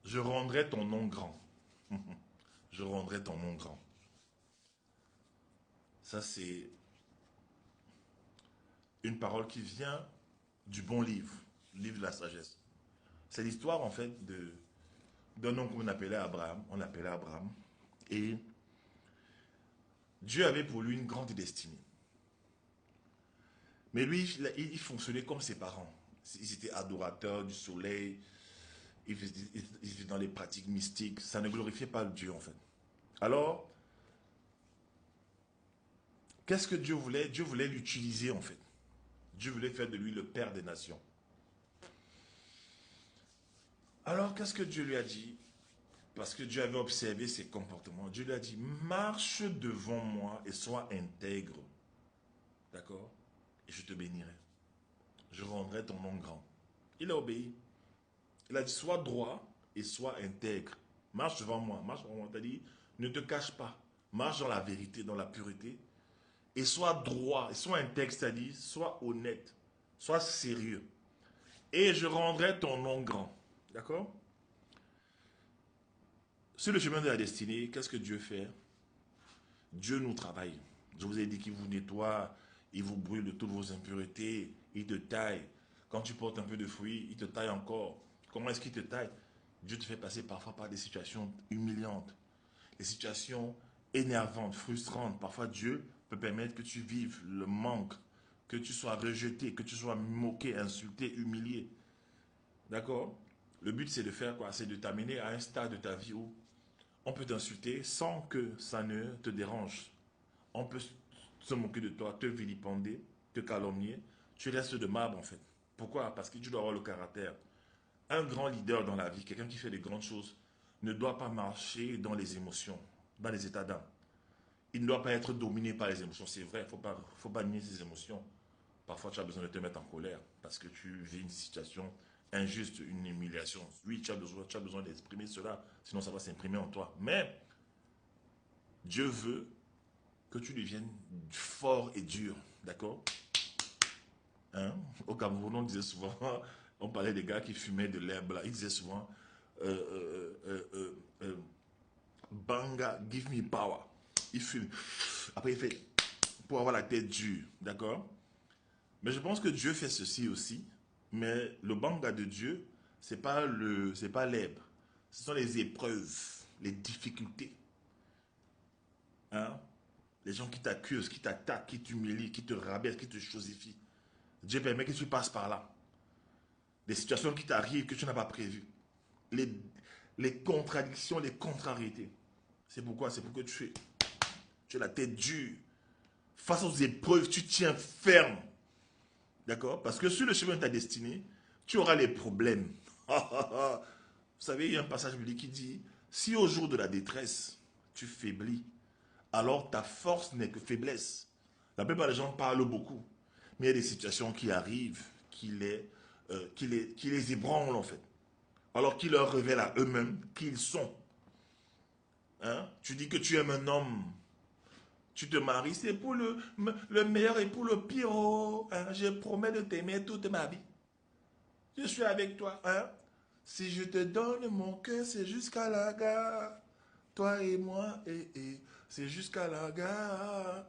Je rendrai ton nom grand. Je rendrai ton nom grand. Ça, c'est une parole qui vient du bon livre, le livre de la sagesse. C'est l'histoire, en fait, d'un homme qu'on appelait Abraham. On l'appelait Abraham. Et Dieu avait pour lui une grande destinée. Mais lui, il fonctionnait comme ses parents. Ils étaient adorateurs du soleil. Ils étaient dans les pratiques mystiques. Ça ne glorifiait pas Dieu, en fait. Alors, qu'est-ce que Dieu voulait? Dieu voulait l'utiliser, en fait. Dieu voulait faire de lui le père des nations. Alors, qu'est-ce que Dieu lui a dit? Parce que Dieu avait observé ses comportements. Dieu lui a dit, marche devant moi et sois intègre. D'accord? Et je te bénirai. Je rendrai ton nom grand. Il a obéi. Il a dit, sois droit et sois intègre. Marche devant moi. Marche devant moi. Il a dit, ne te cache pas. Marche dans la vérité, dans la pureté. Et sois droit, et sois intègre, c'est-à-dire, sois honnête. Sois sérieux. Et je rendrai ton nom grand. D'accord? Sur le chemin de la destinée, qu'est-ce que Dieu fait? Dieu nous travaille. Je vous ai dit qu'il vous nettoie, il vous brûle de toutes vos impuretés, il te taille. Quand tu portes un peu de fruits, il te taille encore. Comment est-ce qu'il te taille? Dieu te fait passer parfois par des situations humiliantes, des situations énervantes, frustrantes. Parfois Dieu peut permettre que tu vives le manque, que tu sois rejeté, que tu sois moqué, insulté, humilié. D'accord? Le but c'est de faire quoi? C'est de t'amener à un stade de ta vie où on peut t'insulter sans que ça ne te dérange. On peut se moquer de toi, te vilipender, te calomnier. Tu restes de marbre en fait. Pourquoi? Parce que tu dois avoir le caractère. Un grand leader dans la vie, quelqu'un qui fait de grandes choses, ne doit pas marcher dans les émotions, dans les états d'âme. Il ne doit pas être dominé par les émotions. C'est vrai, faut pas nier ses émotions. Parfois, tu as besoin de te mettre en colère parce que tu vis une situation injuste, une humiliation. Oui, tu as besoin d'exprimer cela, sinon ça va s'imprimer en toi. Mais Dieu veut que tu deviennes fort et dur, d'accord? Hein? Au Cameroun, on disait souvent, on parlait des gars qui fumaient de l'herbe là, ils disaient souvent, euh, euh, euh, euh, euh, Banga, give me power. Il fume. Après, il fait, pour avoir la tête dure, d'accord? Mais je pense que Dieu fait ceci aussi, mais le banga de Dieu, c'est pas l'herbe. Ce sont les épreuves, les difficultés, hein? Les gens qui t'accusent, qui t'attaquent, qui t'humilient, qui te rabaissent, qui te chosifient. Dieu permet que tu passes par là. Des situations qui t'arrivent que tu n'as pas prévues. Les, les contradictions, les contrariétés. C'est pourquoi? C'est pour que tu as la tête dure. Face aux épreuves, tu tiens ferme. D'accord? Parce que sur le chemin de ta destinée, tu auras les problèmes. Vous savez, il y a un passage biblique qui dit, si au jour de la détresse, tu faiblis, alors ta force n'est que faiblesse. La plupart des gens parlent beaucoup, mais il y a des situations qui arrivent, qui les ébranlent en fait. Alors qu'ils leur révèlent à eux-mêmes qui ils sont. Hein? Tu dis que tu aimes un homme, tu te maries, c'est pour le meilleur et pour le pire. Oh, hein? Je promets de t'aimer toute ma vie. Je suis avec toi. Hein? Si je te donne mon cœur, c'est jusqu'à la gare. Toi et moi, c'est jusqu'à la gare.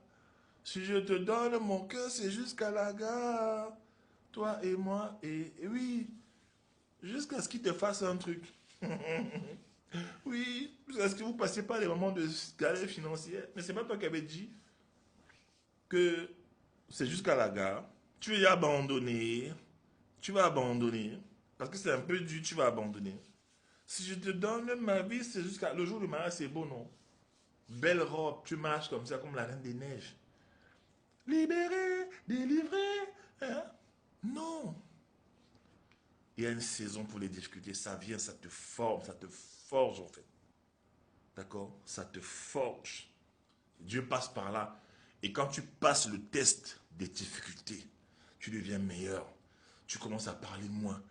Si je te donne mon cœur, c'est jusqu'à la gare. Toi et moi, et oui, jusqu'à ce qu'il te fasse un truc. Oui, jusqu'à ce que vous passiez par des moments de galère financière. Mais c'est pas toi qui avais dit que c'est jusqu'à la gare. Tu es abandonné. Tu vas abandonner. Parce que c'est un peu dur, tu vas abandonner. Si je te donne ma vie, c'est jusqu'à le jour du mariage, c'est beau, non? Belle robe, tu marches comme ça, comme la reine des neiges. Libéré, délivré. Hein? Non. Il y a une saison pour les difficultés. Ça vient, ça te forme, ça te forge en fait. D'accord? Ça te forge. Dieu passe par là. Et quand tu passes le test des difficultés, tu deviens meilleur. Tu commences à parler moins.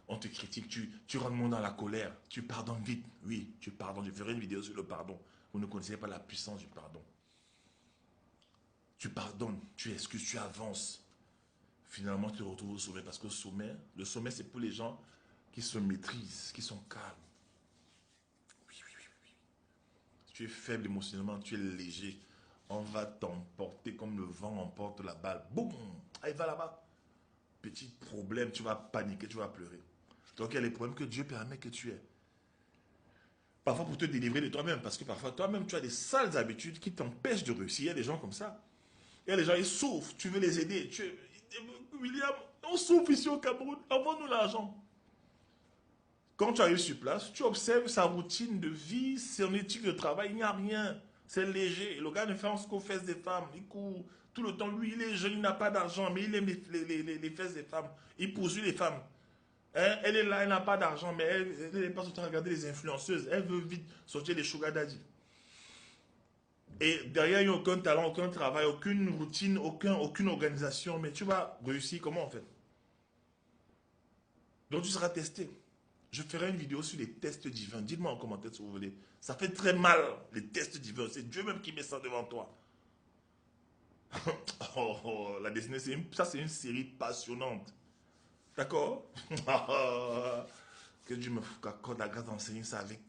On te critique, tu rentres moins dans la colère. Tu pardonnes vite. Oui, tu pardonnes. Je ferai une vidéo sur le pardon. Vous ne connaissez pas la puissance du pardon. Tu pardonnes, tu excuses, tu avances. Finalement, tu te retrouves au sommet. Parce que le sommet c'est pour les gens qui se maîtrisent, qui sont calmes. tu es faible émotionnellement, tu es léger. On va t'emporter comme le vent emporte la balle. Boum! Allez, va là-bas. Petit problème, tu vas paniquer, tu vas pleurer. Donc il y a les problèmes que Dieu permet que tu aies. Parfois pour te délivrer de toi-même, parce que parfois toi-même tu as des sales habitudes qui t'empêchent de réussir. Il y a des gens comme ça. Il y a des gens, ils souffrent, tu veux les aider. William, on souffre ici au Cameroun, envoie-nous l'argent. Quand tu arrives sur place, tu observes sa routine de vie, son éthique de travail, il n'y a rien. C'est léger. Le gars ne fait qu'aux fesses des femmes. Il court tout le temps. Lui, il est jeune, il n'a pas d'argent, mais il aime les fesses des femmes. Il poursuit les femmes. Hein? Elle est là, elle n'a pas d'argent, mais elle passe son temps à regarder les influenceuses. Elle veut vite sortir les sugar daddy. Et derrière, il n'y a aucun talent, aucun travail, aucune routine, aucune organisation. Mais tu vas réussir comment en fait? Donc tu seras testé. Je ferai une vidéo sur les tests divins. Dites-moi en commentaire si vous voulez. Ça fait très mal, les tests divins. C'est Dieu même qui met ça devant toi. La destinée, ça c'est une série passionnante. D'accord? Que Dieu me accorde la grâce d'enseigner ça avec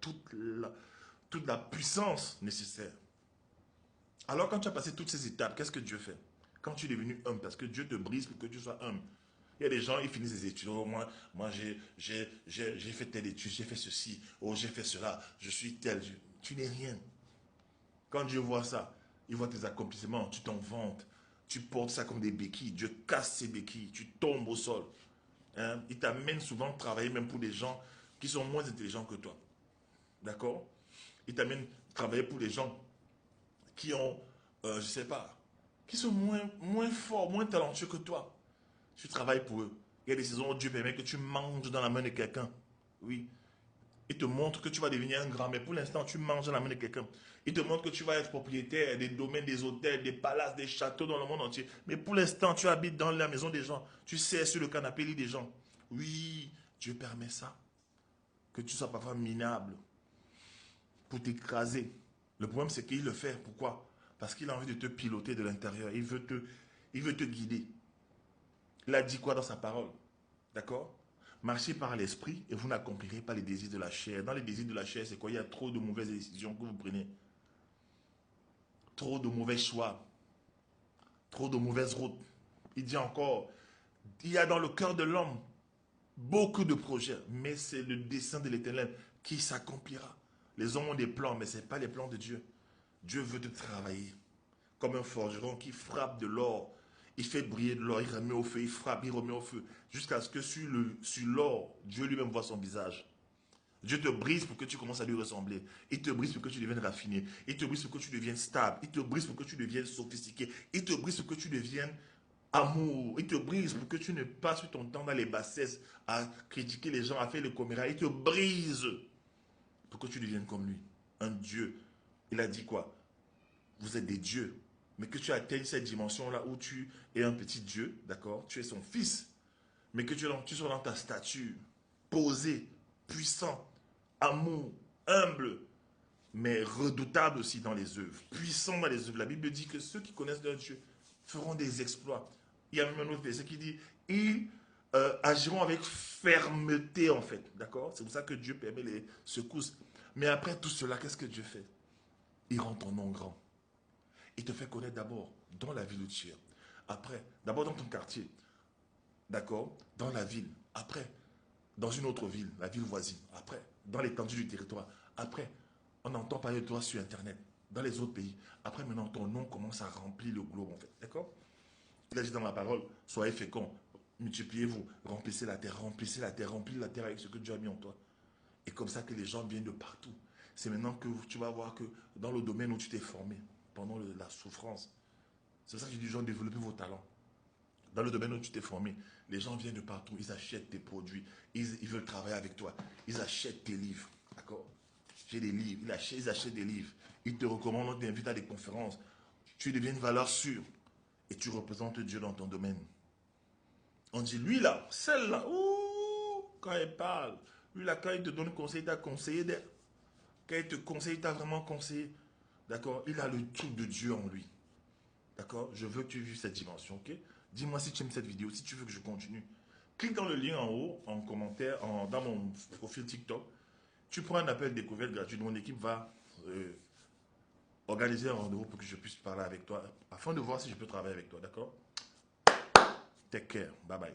toute la puissance nécessaire. Alors quand tu as passé toutes ces étapes, qu'est-ce que Dieu fait? Quand tu es devenu homme, parce que Dieu te brise pour que tu sois homme. Il y a des gens, ils finissent des études. Oh, moi j'ai fait telle étude, j'ai fait ceci, oh, j'ai fait cela, je suis tel. Tu n'es rien. Quand Dieu voit ça, il voit tes accomplissements, tu t'en vantes, tu portes ça comme des béquilles. Dieu casse ces béquilles, tu tombes au sol. Hein? Il t'amène souvent travailler même pour des gens qui sont moins intelligents que toi. D'accord? Il t'amène travailler pour des gens qui ont, je ne sais pas, qui sont moins forts, moins talentueux que toi. Tu travailles pour eux. Il y a des saisons où Dieu permet que tu manges dans la main de quelqu'un. Oui. Il te montre que tu vas devenir un grand, mais pour l'instant, tu manges dans la main de quelqu'un. Il te montre que tu vas être propriétaire des domaines, des hôtels, des palaces, des châteaux dans le monde entier. Mais pour l'instant, tu habites dans la maison des gens. Tu sais sur le canapé lit des gens. Oui, Dieu permet ça. Que tu sois parfois minable pour t'écraser. Le problème, c'est qu'il le fait. Pourquoi? Parce qu'il a envie de te piloter de l'intérieur. Il veut te guider. Il a dit quoi dans sa parole? D'accord? Marchez par l'esprit et vous n'accomplirez pas les désirs de la chair. Dans les désirs de la chair, c'est quoi? Il y a trop de mauvaises décisions que vous prenez. Trop de mauvais choix. Trop de mauvaises routes. Il dit encore, il y a dans le cœur de l'homme beaucoup de projets, mais c'est le dessein de l'Éternel qui s'accomplira. Les hommes ont des plans, mais ce n'est pas les plans de Dieu. Dieu veut te travailler comme un forgeron qui frappe de l'or. Il fait briller de l'or, il remet au feu, il frappe, il remet au feu. Jusqu'à ce que sur l'or, Dieu lui-même voit son visage. Dieu te brise pour que tu commences à lui ressembler. Il te brise pour que tu deviennes raffiné. Il te brise pour que tu deviennes stable. Il te brise pour que tu deviennes sophistiqué. Il te brise pour que tu deviennes amour. Il te brise pour que tu ne passes ton temps dans les bassesses à critiquer les gens, à faire le coméra. Il te brise pour que tu deviennes comme lui. Un Dieu. Il a dit quoi? Vous êtes des dieux. Mais que tu atteignes cette dimension-là où tu es un petit Dieu, d'accord? Tu es son fils. Mais que tu sois dans ta stature, posé, puissant, amour, humble, mais redoutable aussi dans les œuvres, puissant dans les œuvres. La Bible dit que ceux qui connaissent leur Dieu feront des exploits. Il y a même un autre verset qui dit, ils agiront avec fermeté en fait, d'accord? C'est pour ça que Dieu permet les secousses. Mais après tout cela, qu'est-ce que Dieu fait? Il rend ton nom grand. Il te fait connaître d'abord dans la ville où tu es. Après, d'abord dans ton quartier. D'accord? Dans la ville. Après, dans une autre ville, la ville voisine. Après, dans l'étendue du territoire. Après, on entend parler de toi sur Internet. Dans les autres pays. Après, maintenant, ton nom commence à remplir le globe, en fait. D'accord? Il a dit dans la parole, soyez féconds, multipliez-vous, remplissez la terre, remplis la terre avec ce que Dieu a mis en toi. Et comme ça que les gens viennent de partout. C'est maintenant que tu vas voir que dans le domaine où tu t'es formé, pendant la souffrance, c'est pour ça que je dis, gens, développez vos talents. Dans le domaine où tu t'es formé, les gens viennent de partout, ils achètent tes produits, ils veulent travailler avec toi, ils achètent tes livres, d'accord? J'ai des livres, ils achètent des livres, ils te recommandent, on t'invite à des conférences, tu deviens une valeur sûre et tu représentes Dieu dans ton domaine. On dit, lui là, celle-là, quand elle parle, lui là, quand il te donne conseil, il t'a conseillé d'elle. Quand il te conseille, il t'a vraiment conseillé, d'accord? Il a le truc de Dieu en lui. D'accord? Je veux que tu vives cette dimension, ok? Dis-moi si tu aimes cette vidéo, si tu veux que je continue. Clique dans le lien en haut, dans mon profil TikTok. Tu prends un appel découverte gratuit. Mon équipe va organiser un rendez-vous pour que je puisse parler avec toi, afin de voir si je peux travailler avec toi, d'accord? Take care. Bye bye.